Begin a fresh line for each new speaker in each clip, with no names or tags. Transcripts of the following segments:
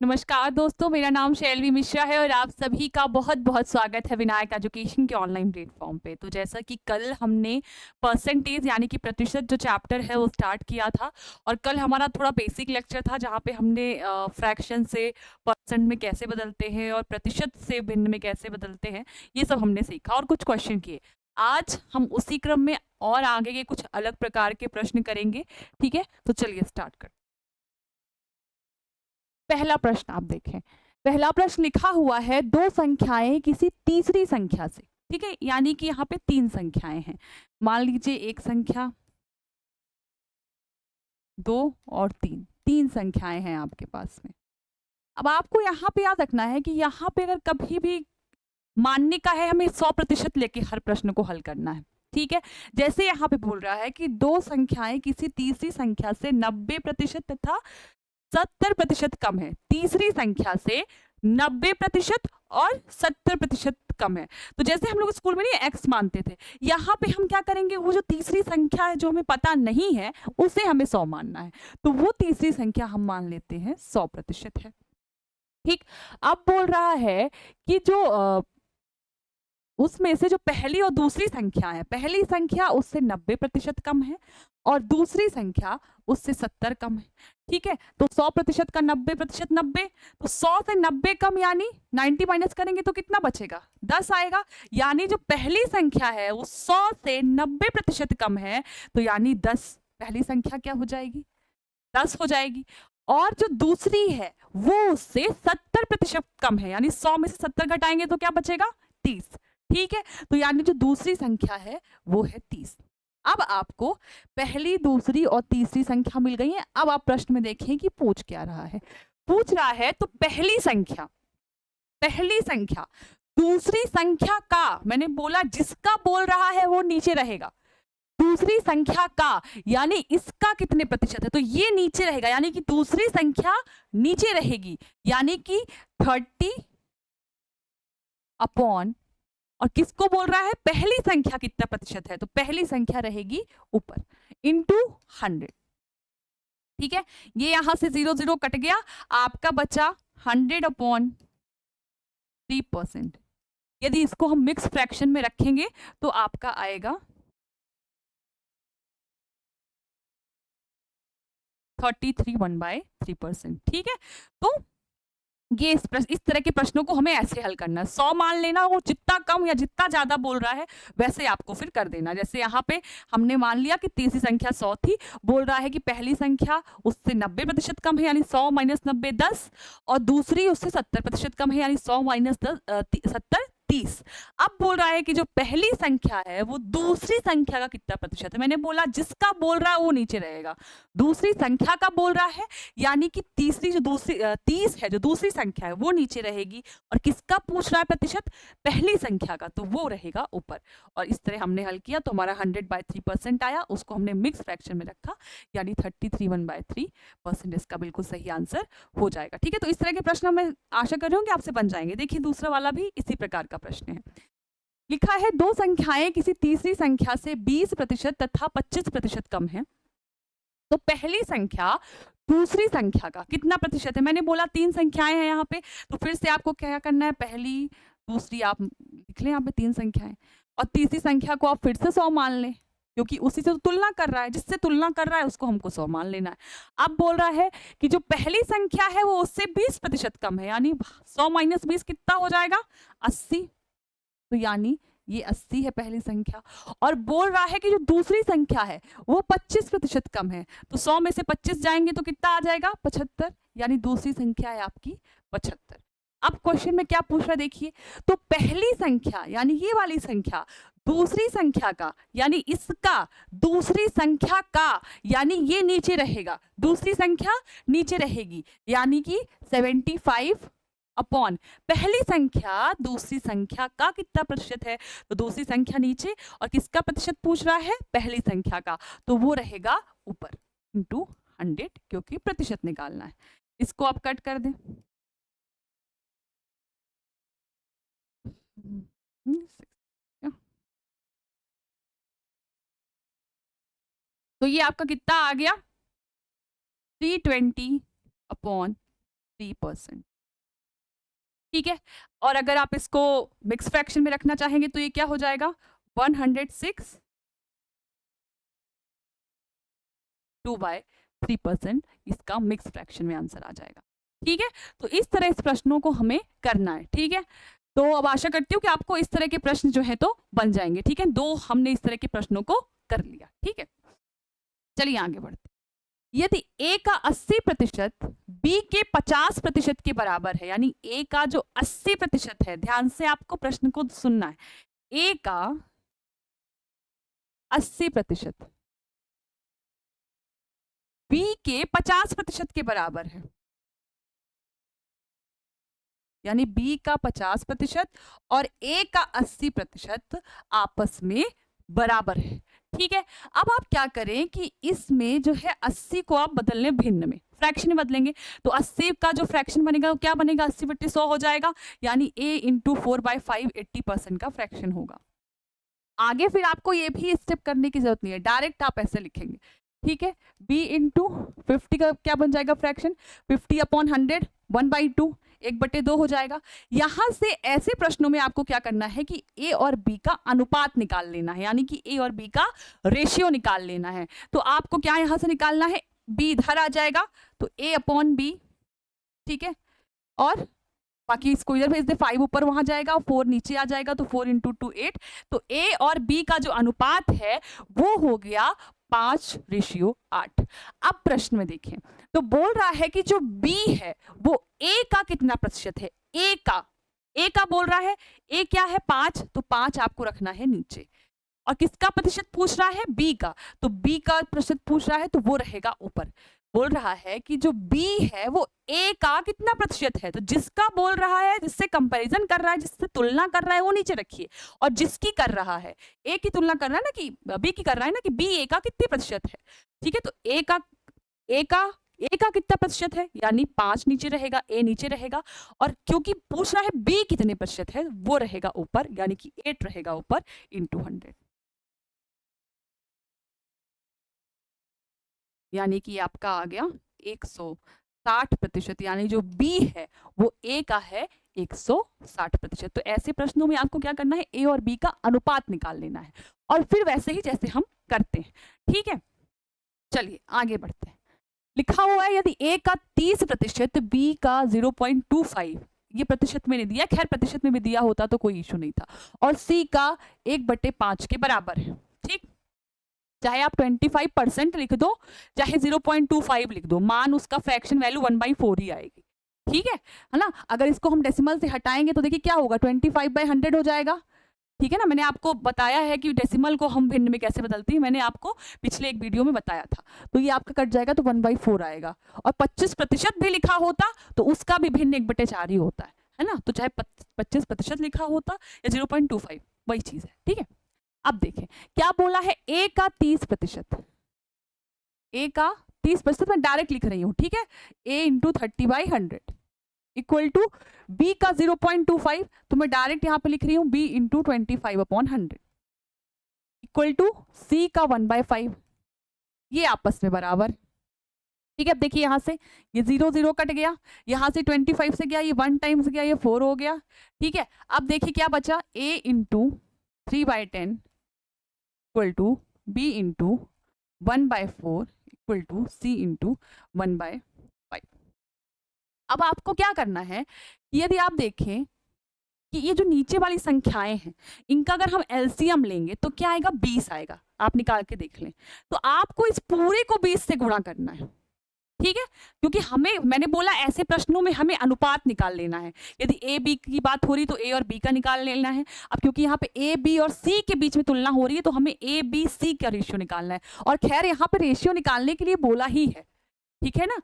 नमस्कार दोस्तों, मेरा नाम शैलवी मिश्रा है और आप सभी का बहुत-बहुत स्वागत है विनायक एजुकेशन के ऑनलाइन प्लेटफ़ॉर्म पे। तो जैसा कि कल हमने परसेंटेज यानी कि प्रतिशत जो चैप्टर है वो स्टार्ट किया था और कल हमारा थोड़ा बेसिक लेक्चर था जहाँ पे हमने फ्रैक्शन से परसेंट में कैसे बदलते हैं और प्रतिशत से भिन्न में कैसे बदलते हैं, ये सब हमने सीखा और कुछ क्वेश्चन किए। आज हम उसी क्रम में और आगे के कुछ अलग प्रकार के प्रश्न करेंगे, ठीक है? तो चलिए स्टार्ट करते हैं। पहला प्रश्न आप देखें। पहला प्रश्न लिखा हुआ है, 2 संख्याएँ किसी तीसरी संख्या से, ठीक है? यानी कि यहाँ पे 3 संख्याएँ हैं। मान लीजिए 1 संख्या, 2 और 3, 3 संख्याएँ हैं आपके पास में। अब आपको यहाँ पे याद रखना है कि यहाँ पे अगर कभी भी मानने का है, हमें 100% लेके हर प्रश्न को हल करना है, ठीक है? जैसे यहाँ पे बोल रहा है कि 2 संख्याएँ किसी तीसरी संख्या से 90% तथा 70% कम है। तीसरी संख्या से 90% और 70% कम है। तो जैसे हम लोग स्कूल में नहीं एक्स मानते थे, यहाँ पे हम क्या करेंगे, वो जो तीसरी संख्या है जो हमें पता नहीं है, उसे हमें 100 मानना है। तो वो तीसरी संख्या हम मान लेते हैं 100% है। ठीक? अब बोल रहा है कि जो उसमें से जो पहली और दूसरी संख्या है, पहली संख्या उससे 90% कम है और दूसरी संख्या उससे 70 कम है। ठीक है? तो 100% का 90% 90, तो 100 से 90 कम यानी 90 माइनस करेंगे तो कितना बचेगा? 10 आएगा। यानी जो पहली संख्या है वो 100 से 90% कम है, तो यानी 10 पहली संख्या क्या हो जाएगी? 10 हो जाएगी। और जो दूसरी है वो उससे 70% कम है, यानी 100 में से 70 घटाएंगे तो क्या बचेगा? 30। ठीक है? तो यानी जो दूसरी संख्या है वो है 30। अब आपको पहली, दूसरी और तीसरी संख्या मिल गई है। अब आप प्रश्न में देखें कि पूछ क्या रहा है। पूछ रहा है तो पहली संख्या दूसरी संख्या का, मैंने बोला जिसका बोल रहा है वो नीचे रहेगा। दूसरी संख्या का यानी इसका कितने प्रतिशत है, तो ये नीचे रहेगा, यानी कि दूसरी संख्या नीचे रहेगी, यानी कि 30 अपॉन, और किसको बोल रहा है? पहली संख्या कितना प्रतिशत है, तो पहली संख्या रहेगी ऊपर इंटू 100। ठीक है? ये यहां से 0 0 कट गया, आपका बचा 100 अपॉन 3%। यदि इसको हम मिक्स फ्रैक्शन में रखेंगे तो आपका आएगा 33 1/3%। ठीक है? तो ये इस तरह के प्रश्नों को हमें ऐसे हल करना है। 100 मान लेना, वो जितना कम या जितना ज़्यादा बोल रहा है, वैसे आपको फिर कर देना। जैसे यहाँ पे हमने मान लिया कि तीसरी संख्या 100 थी, बोल रहा है कि पहली संख्या उससे 90% कम है, यानी 100 माइनस 90 10, और दूसरी उससे 70% कम है, यानी 100 माइनस 70 30। अब बोल रहा है कि जो पहली संख्या है वो दूसरी संख्या का कितना प्रतिशत है। मैंने बोला जिसका बोल रहा है वो नीचे रहेगा, दूसरी संख्या का बोल रहा है, यानी कि तीसरी जो 30 है, जो दूसरी संख्या है वो नीचे रहेगी, और किसका पूछ रहा है प्रतिशत? पहली संख्या का, तो वो रहेगा ऊपर। और इस तरह हमने हल किया तो हमारा 100/3% आया, उसको हमने मिक्स फ्रैक्शन में रखा, यानी 33 1/3% इसका बिल्कुल सही आंसर हो जाएगा। ठीक है? तो इस तरह के प्रश्न मैं आशा कर रही हूँ कि आपसे बन जाएंगे। देखिए दूसरा वाला भी इसी प्रकार का प्रश्न है। लिखा है, 2 संख्याएं किसी तीसरी संख्या से 20% तथा 25% कम है, तो पहली संख्या दूसरी संख्या का कितना प्रतिशत है? मैंने बोला 3 संख्याएं हैं यहाँ पे, तो फिर से आपको क्या करना है? पहली, दूसरी आप लिख लें यहाँ पे 3 संख्याएं, और तीसरी संख्या को आप फिर से 100 मान लें, क्योंकि उसी से तो तुलना कर रहा है, जिससे तुलना कर रहा है उसको हमको 100 मान लेना है। अब बोल रहा है कि जो पहली संख्या है वो उससे 20% कम है, यानी 100 माइनस 20 कितना हो जाएगा? 80। तो यानी ये 80 है पहली संख्या, और बोल रहा है कि जो दूसरी संख्या है वो 25% कम है, तो 100 में से 25 जाएंगे तो कितना आ जाएगा? 75, यानी दूसरी संख्या है आपकी 75। अब क्वेश्चन में क्या पूछ रहा है देखिए, तो पहली संख्या यानी ये वाली संख्या दूसरी संख्या का, यानी इसका दूसरी संख्या का, यानी ये नीचे रहेगा, दूसरी संख्या नीचे रहेगी, यानी कि 75 अपॉन पहली संख्या दूसरी संख्या का कितना प्रतिशत है, तो दूसरी संख्या नीचे, और किसका प्रतिशत पूछ रहा है? पहली संख्या का, तो वो रहेगा ऊपर इंटू 100, क्योंकि प्रतिशत निकालना है। इसको आप कट कर दें। तो ये आपका कितना आ गया? 320 अपॉन 3%। ठीक है, और अगर आप इसको मिक्स फ्रैक्शन में रखना चाहेंगे तो ये क्या हो जाएगा, 106 2/3%, इसका मिक्स फ्रैक्शन में आंसर आ जाएगा। ठीक है, तो इस तरह इस प्रश्नों को हमें करना है। ठीक है, तो अब आशा करती हूँ कि आपको इस तरह के प्रश्न जो है तो बन जाएंगे। ठीक है, 2 हमने इस तरह के प्रश्नों को कर लिया। ठीक है, चलिए आगे बढ़ते हैं। यदि a का 80% b के 50% के बराबर है, यानी a का जो 80% है, ध्यान से आपको प्रश्न को सुनना है, a का 80% b के 50% के बराबर है, यानी b का 50% और a का 80% आपस में बराबर है। ठीक है, अब आप क्या करें कि इसमें जो है 80 को आप बदल लें भिन्न में, फ्रैक्शन में बदलेंगे, तो 80 का जो फ्रैक्शन बनेगा वो क्या बनेगा, 80/100 हो जाएगा, यानी a × 4/5 80% का फ्रैक्शन होगा। आगे फिर आपको ये भी स्टेप करने की जरूरत नहीं है, डायरेक्ट आप ऐसे लिखेंगे। ठीक है, b × 50 का क्या बन जाएगा फ्रैक्शन, 50/100 1/2 1/2 हो जाएगा। यहां से ऐसे प्रश्नों में आपको क्या करना है कि a और b का अनुपात निकाल लेना है, यानी कि a और b का रेशियो निकाल लेना है। तो आपको क्या यहां से निकालना है, b इधर आ जाएगा तो a/b। ठीक है, और बाकी इसको इधर भेज दे, 5 ऊपर वहां जाएगा, 4 नीचे आ जाएगा, तो 4 × 2 8। तो a और b का जो अनुपात है वो हो गया 5:8। अब प्रश्न में देखें तो बोल रहा है कि जो b है वो a का कितना प्रतिशत है, a का बोल रहा है, a क्या है 5, तो 5 आपको रखना है नीचे, और किसका प्रतिशत पूछ रहा है, b का, तो b का प्रतिशत पूछ रहा है तो वो रहेगा ऊपर। बोल रहा है कि जो b है वो a का कितना प्रतिशत है, तो जिसका बोल रहा है, जिससे कंपैरिजन कर रहा है, जिससे तुलना कर रहा है वो नीचे रखिए, और जिसकी कर रहा है, a की तुलना कर रहा है ना, कि b की कर रहा है ना, कि b a का कितने प्रतिशत है। ठीक है, तो a का कितना प्रतिशत है, यानी 5 नीचे रहेगा, a नीचे रहेगा, और क्योंकि पूछ रहा है b कितने प्रतिशत है वो रहेगा ऊपर, यानी कि 8 रहेगा ऊपर × 100, यानी कि आपका आ गया 160%, यानी जो b है वो a का है 160%। तो ऐसे प्रश्नों में आपको क्या करना है, a और b का अनुपात निकाल लेना है, और फिर वैसे ही जैसे हम करते हैं। ठीक है, चलिए आगे बढ़ते हैं। लिखा हुआ है यदि a का 30%, b का 0.25, ये प्रतिशत में नहीं दिया, खैर प्रतिशत में भी दिया होता तो कोई इशू नहीं था, और c का 1/5 के बराबर है। ठीक, चाहे आप 25% लिख दो, चाहे 0.25 लिख दो, मान उसका फ्रैक्शन वैल्यू 1/4 ही आएगी। ठीक है ना, अगर इसको हम डेसिमल से हटाएंगे तो देखिए क्या होगा, 25/100 हो जाएगा। ठीक है ना, मैंने आपको बताया है कि डेसिमल को हम भिन्न में कैसे बदलते हैं, मैंने आपको पिछले एक वीडियो में बताया था। तो ये आपका कट जाएगा तो 1/4 आएगा, और 25% भी लिखा होता तो उसका भी भिन्न 1/4 ही होता है ना, तो चाहे 25% लिखा होता या 0.25, वही चीज है। ठीक है, अब देखें क्या बोला है, a का 30%, a का 30% मैं डायरेक्ट लिख रही हूं। ठीक है, a × 30/100 इक्वल टू b का 0.25, तो मैं डायरेक्ट यहां पे लिख रही हूं b × 25/100 इक्वल टू c का 1/5, ये आपस में बराबर। ठीक है, अब देखिए यहां से ये 0 0 कट गया, यहां से 25 से गया, ये 1 टाइम्स गया, ये 4 हो गया। ठीक है, अब देखिए क्या बचा, a × 3/10 equal to b × 1/4 equal to c × 1/5। अब आपको क्या करना है, यदि आप देखें कि ये जो नीचे वाली संख्याएं हैं इनका अगर हम एलसीएम लेंगे तो क्या आएगा, 20 आएगा। आप निकाल के देख लें, तो आपको इस पूरे को 20 से गुणा करना है। ठीक है, क्योंकि हमें, मैंने बोला ऐसे प्रश्नों में हमें अनुपात निकाल लेना है। यदि ए बी की बात हो रही तो ए और बी का निकाल लेना है। अब क्योंकि यहाँ पे ए बी और सी के बीच में तुलना हो रही है तो हमें ए बी सी का रेशियो निकालना है, और खैर यहाँ पे रेशियो निकालने के लिए बोला ही है। ठीक है ना,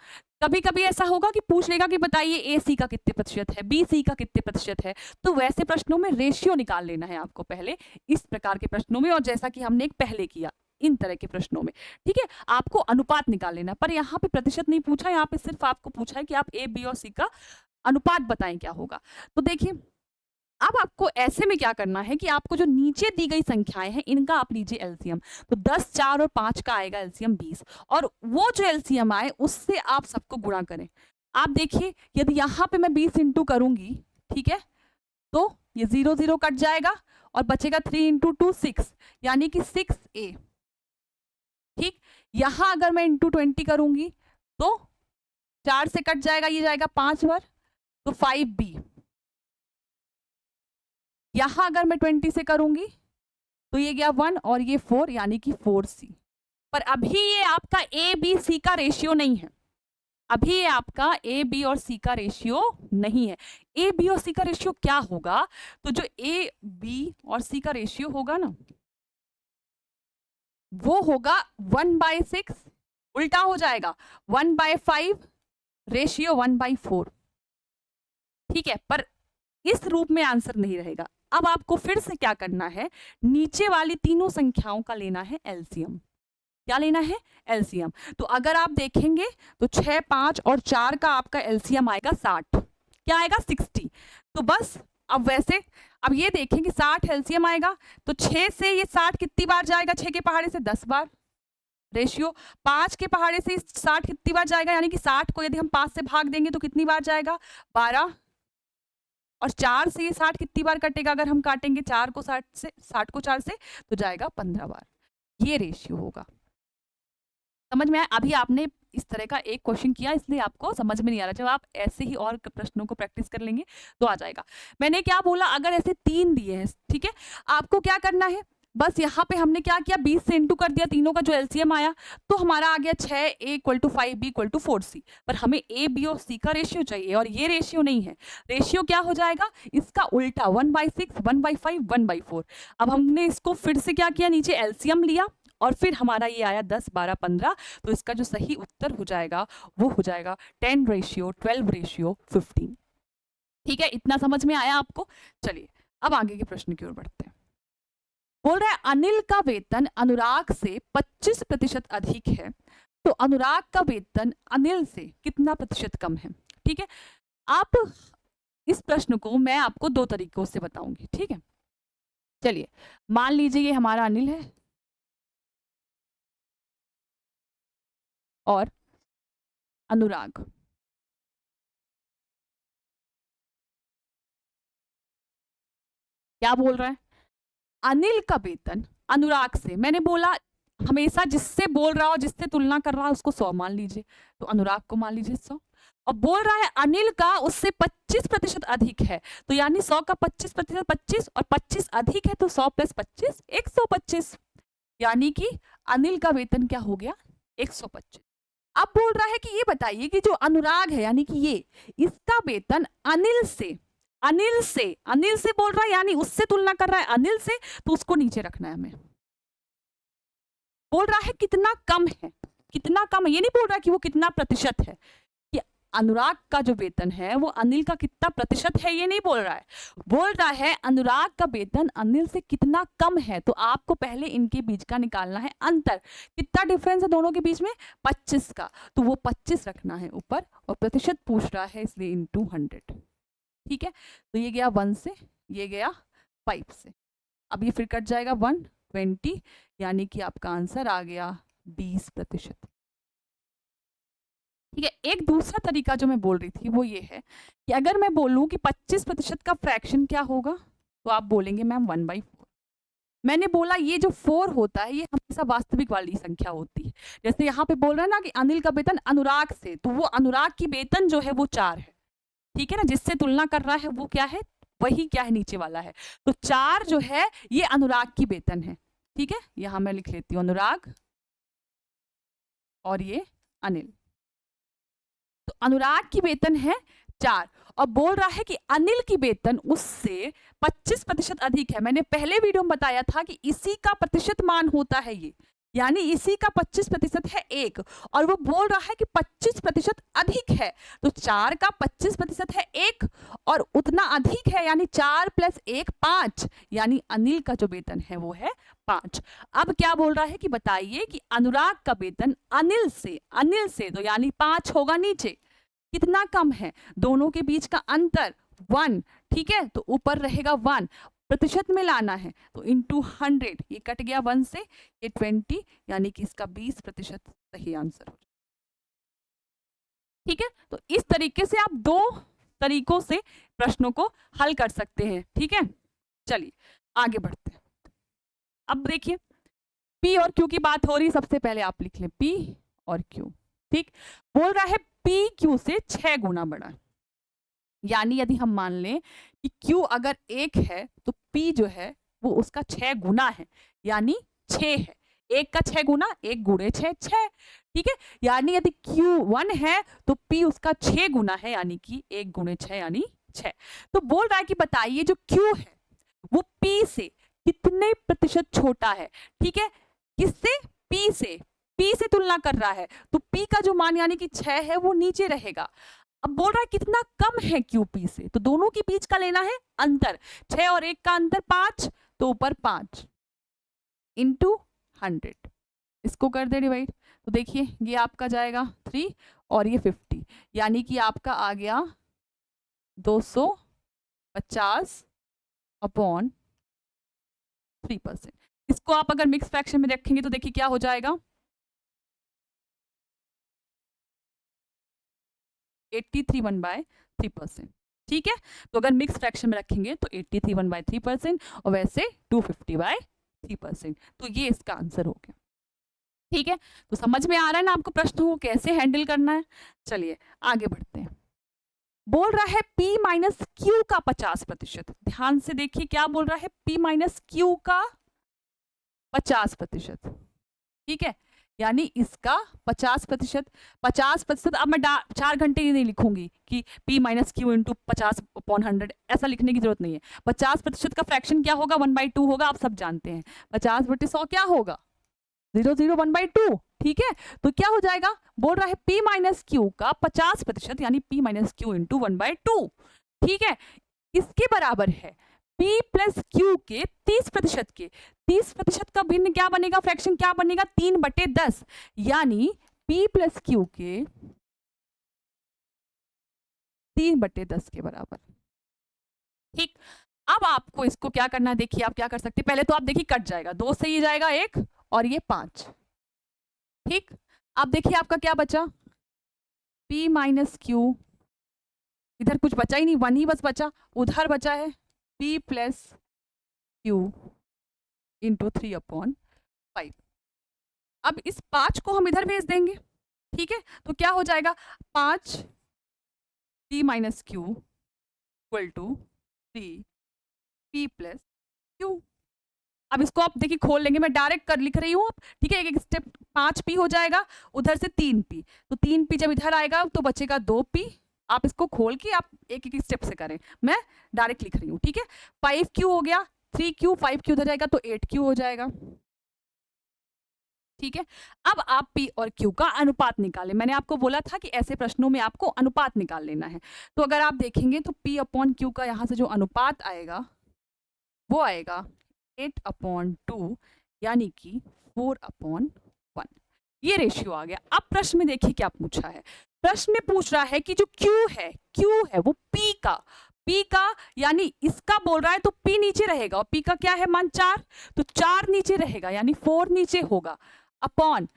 कभी कभी ऐसा होगा कि पूछ लेगा कि बताइए ए सी का कितने प्रतिशत है, बी सी का कितने प्रतिशत है, तो वैसे प्रश्नों में रेशियो निकाल लेना है आपको पहले, इस प्रकार के प्रश्नों में, और जैसा कि हमने एक पहले किया इन तरह के प्रश्नों में। ठीक है, आपको अनुपात निकाल लेना, पर यहाँ पे प्रतिशत नहीं पूछा, यहाँ पे सिर्फ आपको पूछा है कि आप ए बी और सी का अनुपात बताएं क्या होगा। तो देखिए अब आपको ऐसे में क्या करना है कि आपको जो नीचे दी गई संख्याएं हैं इनका आप लीजिए एलसीएम, तो 10 4 और 5 का आएगा एलसीएम 20, और वो जो एलसीएम आए उससे आप सबको गुणा करें। आप देखिए यदि यहाँ पे मैं 20 इंटू करूंगी, ठीक है, तो ये 0 0 कट जाएगा और बचेगा 3 इंटू 2 6, यानी कि 6A। ठीक, यहां अगर मैं इंटू 20 करूंगी तो 4 से कट जाएगा, ये जाएगा 5 बार, तो 5B। यहां अगर मैं 20 से करूंगी तो ये गया 1 और ये 4, यानी कि 4C। पर अभी ये आपका A B C का रेशियो नहीं है, अभी ये आपका A B और C का रेशियो नहीं है। A B और C का रेशियो क्या होगा, तो जो A B और C का रेशियो होगा ना, वो होगा 1/6, उल्टा हो जाएगा 1/5 रेशियो 1/4। ठीक है, पर इस रूप में आंसर नहीं रहेगा। अब आपको फिर से क्या करना है, नीचे वाली तीनों संख्याओं का लेना है एलसीएम। क्या लेना है, एलसीएम। तो अगर आप देखेंगे तो 6, 5 और 4 का आपका एलसीएम आएगा 60, क्या आएगा 60। तो बस अब वैसे अब ये देखें कि 60 एलसीएम आएगा, तो 6 से ये 60 कितनी बार जाएगा, 6 के पहाड़े से 10 बार रेशियो, 5 के पहाड़े से 60 कितनी बार जाएगा, यानी कि 60 को यदि हम 5 से भाग देंगे तो कितनी बार जाएगा, 12, और 4 से ये 60 कितनी बार कटेगा, अगर हम काटेंगे 4 को 60 को 4 से, तो जाएगा 15 बार। ये रेशियो होगा। समझ में आया? अभी आपने इस तरह का एक क्वेश्चन किया, इसलिए आपको समझ में नहीं आ रहा। जब आप ऐसे ही और प्रश्नों को प्रैक्टिस कर लेंगे तो आ जाएगा। मैंने क्या बोला, अगर ऐसे 3 दिए हैं, ठीक है, आपको क्या करना है, बस यहाँ पे हमने क्या किया, 20 से इंटू कर दिया, तीनों का जो एलसीएम आया, तो हमारा आ गया 6A = 5B = 4C। पर हमें A, B और C का रेशियो चाहिए, और ये रेशियो नहीं है। रेशियो क्या हो जाएगा, इसका उल्टा 1/6, 1/5, 1/4। अब हमने इसको फिर से क्या किया, नीचे एलसीएम लिया, और फिर हमारा ये आया 10, 12, 15। तो इसका जो सही उत्तर हो जाएगा वो हो जाएगा 10:12:15। ठीक है, इतना समझ में आया आपको? चलिए अब आगे के प्रश्न की ओर बढ़ते हैं। बोल रहा है अनिल का वेतन अनुराग से 25% अधिक है, तो अनुराग का वेतन अनिल से कितना प्रतिशत कम है। ठीक है, आप इस प्रश्न को मैं आपको 2 तरीकों से बताऊंगी। ठीक है, चलिए मान लीजिए ये हमारा अनिल है और अनुराग। क्या बोल रहा है, अनिल का वेतन अनुराग से, मैंने बोला हमेशा जिससे बोल रहा हो, जिससे तुलना कर रहा है, उसको 100 मान लीजिए, तो अनुराग को मान लीजिए 100। और बोल रहा है अनिल का उससे 25% अधिक है, तो यानी 100 का 25%, 25, और 25 अधिक है, तो 100 + 25 125, यानी कि अनिल का वेतन क्या हो गया, 125। अब बोल रहा है कि ये बताइए कि जो अनुराग है, यानी कि ये, इसका वेतन अनिल से बोल रहा है, यानी उससे तुलना कर रहा है अनिल से, तो उसको नीचे रखना है हमें। बोल रहा है कितना कम है, कितना कम है, ये नहीं बोल रहा कि वो कितना प्रतिशत है, कि अनुराग का जो वेतन है वो अनिल का कितना प्रतिशत है, ये नहीं बोल रहा है। बोल रहा है अनुराग का वेतन अनिल से कितना कम है। तो आपको पहले इनके बीच का निकालना है अंतर, कितना डिफरेंस है दोनों के बीच में, 25 का, तो वो 25 रखना है ऊपर, और प्रतिशत पूछ रहा है इसलिए × 100। ठीक है, तो ये गया 1 से, ये गया 5 से, अब ये फिर कट जाएगा 120, यानी कि आपका आंसर आ गया 20%। ठीक है, एक दूसरा तरीका जो मैं बोल रही थी वो ये है कि अगर मैं बोलूं कि 25% का फ्रैक्शन क्या होगा, तो आप बोलेंगे मैम 1/4। मैंने बोला ये जो 4 होता है ये हमेशा वास्तविक वाली संख्या होती है। जैसे यहाँ पे बोल रहा है ना कि अनिल का वेतन अनुराग से, तो वो अनुराग की वेतन जो है वो 4 है। ठीक है ना, जिससे तुलना कर रहा है वो क्या है, वही क्या है, नीचे वाला है। तो 4 जो है ये अनुराग की वेतन है। ठीक है, यहां मैं लिख लेती हूँ अनुराग और ये अनिल। तो अनुराग की वेतन है 4, और बोल रहा है कि अनिल की वेतन उससे 25% अधिक है। मैंने पहले वीडियो में बताया था कि इसी का प्रतिशत मान होता है ये, यानी इसी का 25% है 1, और वो बोल रहा है कि 25% अधिक है, तो 4 का 25% है 1, और उतना अधिक है यानी 4 + 1 5, यानी अनिल का जो वेतन है वो है 5। अब क्या बोल रहा है कि बताइए कि अनुराग का वेतन अनिल से तो यानी 5 होगा नीचे, कितना कम है, दोनों के बीच का अंतर 1। ठीक है, तो ऊपर रहेगा 1, प्रतिशत में लाना है, तो × 100, ये कट गया 1 से, ये 20, यानी कि इसका 20% सही आंसर हो जाएगा। ठीक है, तो इस तरीके से आप दो तरीकों से प्रश्नों को हल कर सकते हैं। ठीक है, चलिए आगे बढ़ते हैं। अब देखिए पी और क्यू की बात हो रही, सबसे पहले आप लिख लें पी और क्यू। ठीक, बोल रहा है पी क्यू से 6 गुना बड़ा, यानी यदि हम मान लें कि क्यू अगर 1 है तो पी जो है वो उसका 6 गुना है, यानी 6 है। 1 का 6 गुना, 1 गुणे 6, 6। ठीक है, यानी यदि क्यू 1 है तो पी उसका 6 गुना है, यानी कि 1 गुणे 6 यानी 6। तो बोल रहा है कि बताइए जो क्यू है वो पी से कितने प्रतिशत छोटा है। ठीक है, किससे? पी से। पी से तुलना कर रहा है तो पी का जो मान यानी कि 6 है वो नीचे रहेगा। अब बोल रहा है कितना कम है क्यू पी से, तो दोनों के बीच का लेना है अंतर। 6 और 1 का अंतर 5, तो ऊपर 5 इंटू 100, इसको कर दे डिवाइड। तो देखिए ये आपका जाएगा 3 और ये 50, यानी कि आपका आ गया 250 अपॉन 3%। इसको आप अगर मिक्स फ्रैक्शन में रखेंगे तो देखिए क्या हो जाएगा, 83 1/3%। ठीक है, तो अगर मिक्स फ्रैक्शन में रखेंगे तो 83 1/3% और वैसे 250/3%। तो ये इसका आंसर हो गया। ठीक है, तो समझ में आ रहा है ना आपको प्रश्न को कैसे हैंडल करना है। चलिए आगे बढ़ते हैं। बोल रहा है P माइनस क्यू का 50%। ध्यान से देखिए क्या बोल रहा है, P माइनस क्यू का 50%। ठीक है, यानी इसका 50%। 50%, अब मैं 4 घंटे ही नहीं लिखूंगी कि P माइनस क्यू इंटू 50/100, ऐसा लिखने की जरूरत नहीं है। 50% का फ्रैक्शन क्या होगा, 1/2 होगा, आप सब जानते हैं। 50/100 क्या होगा, 0 1/2। ठीक है, तो क्या हो जाएगा, बोल रहा है P माइनस क्यू का 50%, यानी P माइनस क्यू इंटू 1/2। ठीक है, इसके बराबर है P प्लस क्यू के 30% के। 30% का भिन्न क्या बनेगा, फ्रैक्शन क्या बनेगा, 3/10, यानी P प्लस क्यू के 3/10 के बराबर। ठीक, अब आपको इसको क्या करना है, देखिए आप क्या कर सकते हैं। पहले तो आप देखिए कट जाएगा, 2 से ये जाएगा 1 और ये 5। ठीक, अब देखिए आपका क्या बचा, P माइनस क्यू, इधर कुछ बचा ही नहीं, 1 ही बस बचा। उधर बचा है P प्लस क्यू इंटू 3/5। अब इस 5 को हम इधर भेज देंगे। ठीक है, तो क्या हो जाएगा, 5 P minus Q equal to 3 P plus Q. अब इसको आप देखिए खोल लेंगे, मैं डायरेक्ट कर लिख रही हूँ। ठीक है, एक एक स्टेप 5P हो जाएगा, उधर से 3P, तो 3P जब इधर आएगा तो बचेगा 2P। आप इसको खोल के आप एक एक स्टेप से करें, मैं डायरेक्ट लिख रही हूँ। ठीक है, 5Q हो गया, 3Q, 5Q उधर जाएगा तो 8Q हो जाएगा। ठीक है, अब आप P और Q का अनुपात निकालें। मैंने आपको बोला था कि ऐसे प्रश्नों में आपको अनुपात निकाल लेना है। तो अगर आप देखेंगे तो P अपॉन Q का यहाँ से जो अनुपात आएगा वो आएगा 8/2, यानी कि 4/1। ये रेशियो आ गया। अब प्रश्न में देखिए क्या पूछा है, प्रश्न में पूछ रहा है कि जो Q है वो P का यानी इसका बोल रहा है, तो P नीचे रहेगा और P का क्या है मान 4, तो 4 नीचे रहेगा यानी 4 नीचे होगा, अपॉन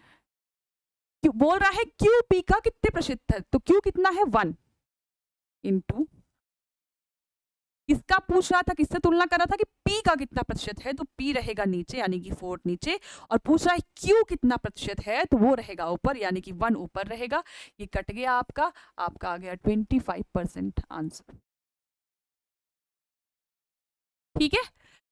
बोल रहा है P का कितने प्रतिशत है, तो Q कितना है 1 इंटू, इसका पूछ रहा था, किससे तुलना कर रहा था कि P का कितना प्रतिशत है, तो P रहेगा नीचे यानी कि 4 नीचे, और पूछ रहा है Q कितना प्रतिशत है, तो वो रहेगा ऊपर यानी कि 1 ऊपर रहेगा। ये कट गया आपका आ गया 25% आंसर। ठीक है,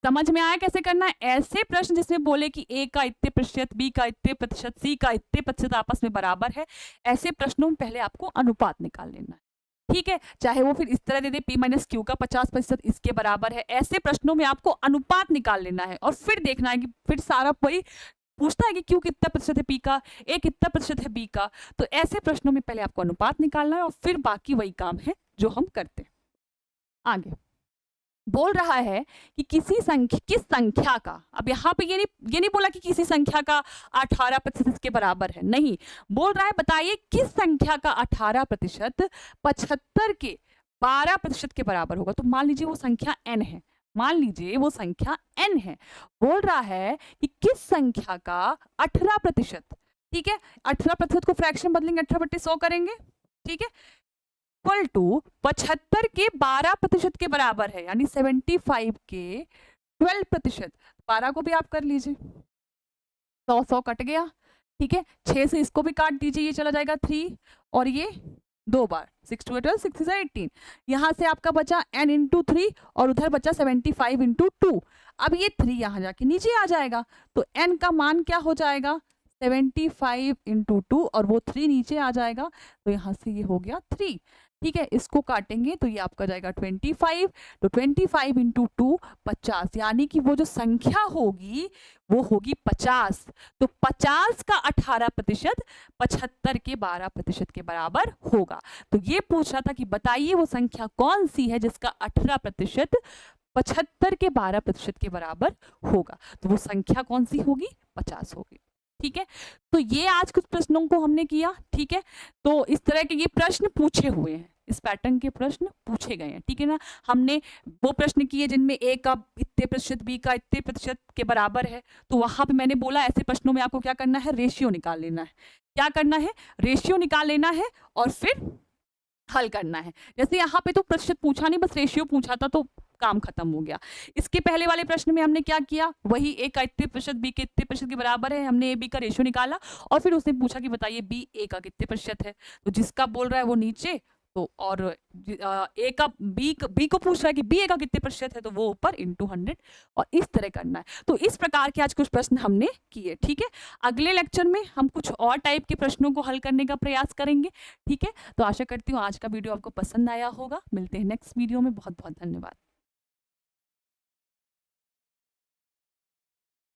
समझ में आया कैसे करना है। ऐसे प्रश्न जिसमें बोले कि A का इतने प्रतिशत, B का इतने प्रतिशत, C का इतने प्रतिशत आपस में बराबर है, ऐसे प्रश्नों में पहले आपको अनुपात निकाल लेना है। ठीक है, चाहे वो फिर इस तरह दे दे P माइनस क्यू का 50% इसके बराबर है, ऐसे प्रश्नों में आपको अनुपात निकाल लेना है और फिर देखना है कि फिर सारा वही पूछता है कि Q कितना प्रतिशत है P का, A कितना प्रतिशत है B का, तो ऐसे प्रश्नों में पहले आपको अनुपात निकालना है और फिर बाकी वही काम है जो हम करते हैं। आगे बोल रहा है कि किस संख्या का, अब यहाँ पे ये नहीं बोला कि किसी संख्या का 18% इसके बराबर है, नहीं, बोल रहा है बताइए किस संख्या का 18% 75 के 12% के बराबर होगा। तो मान लीजिए वो संख्या n है, मान लीजिए वो संख्या n है, बोल रहा है कि किस संख्या का 18%, ठीक है, 18% को फ्रैक्शन बदलेंगे 18/100 करेंगे। ठीक है, इक्वल टू 75 के 12% के बराबर है, यानी 75 के 12%। 12 को भी आप कर लीजिए, 100 कट गया, ठीक है, 6 से इसको भी काट दीजिए, ये चला जाएगा 3, और ये 2 बार 6 2 12 6 से 18, यहाँ से आपका बचा n इंटू 3 और उधर बचा 75 इंटू 2। अब ये 3 यहाँ जाके नीचे आ जाएगा, तो n का मान क्या हो जाएगा 75 इंटू 2 और वो 3 नीचे आ जाएगा, तो यहाँ से ये हो गया 3। ठीक है, इसको काटेंगे तो ये आपका जाएगा 25, तो 25 इंटू 2 50, यानी कि वो जो संख्या होगी वो होगी 50। तो 50 का 18% 75 के 12% के बराबर होगा। तो ये पूछ रहा था कि बताइए वो संख्या कौन सी है जिसका 18% 75 के 12% के बराबर होगा। तो वो संख्या कौन सी होगी, 50 होगी। ठीक है, तो ये आज कुछ प्रश्नों को हमने किया। ठीक है, तो इस तरह के ये प्रश्न पूछे हुए हैं, इस पैटर्न के प्रश्न पूछे गए हैं। ठीक है ना, हमने वो प्रश्न किए जिनमें ए का इतने प्रतिशत, बी का इतने प्रतिशत के बराबर है, तो वहां पे मैंने बोला ऐसे प्रश्नों में आपको क्या करना है, रेशियो निकाल लेना है। क्या करना है, रेशियो निकाल लेना है और फिर हल करना है। जैसे यहाँ पे तो प्रतिशत पूछा नहीं, बस रेशियो पूछा था, तो काम खत्म हो गया। इसके पहले वाले प्रश्न में हमने क्या किया, वही ए का इतने प्रतिशत, बी के इतने प्रतिशत के बराबर है, हमने ए बी का रेशियो निकाला और फिर उसने पूछा कि बताइए बी ए का कितने प्रतिशत है। तो जिसका बोल रहा है वो नीचे, तो और ए का बी को पूछ रहा है कि बी ए का कितने प्रतिशत है, तो वो ऊपर इंटू 100, और इस तरह करना है। तो इस प्रकार के आज कुछ प्रश्न हमने किए। ठीक है, अगले लेक्चर में हम कुछ और टाइप के प्रश्नों को हल करने का प्रयास करेंगे। ठीक है, तो आशा करती हूँ आज का वीडियो आपको पसंद आया होगा। मिलते हैं नेक्स्ट वीडियो में। बहुत बहुत धन्यवाद।